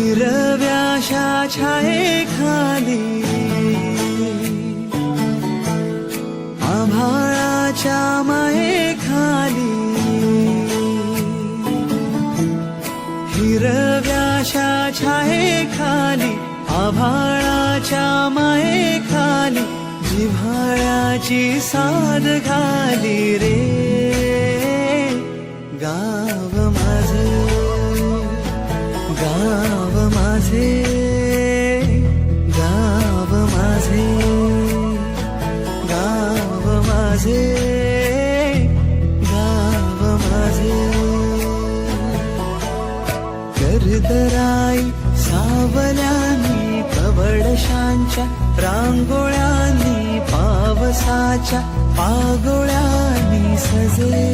हिरव्याशा छायेखाली आभाळाच्या मायेखाली हिरव्याशा छायेखाली आभाळाच्या मायेखाली जिव्हाळ्याची साद घाली रे गाव माझे गाव माझे गाव माझे गाव माझे गाव माझे कर्दराई सावल्यांनी कवडशांच्या रांगोळ्यांनी पावसाच्या पागोळ्यांनी सजले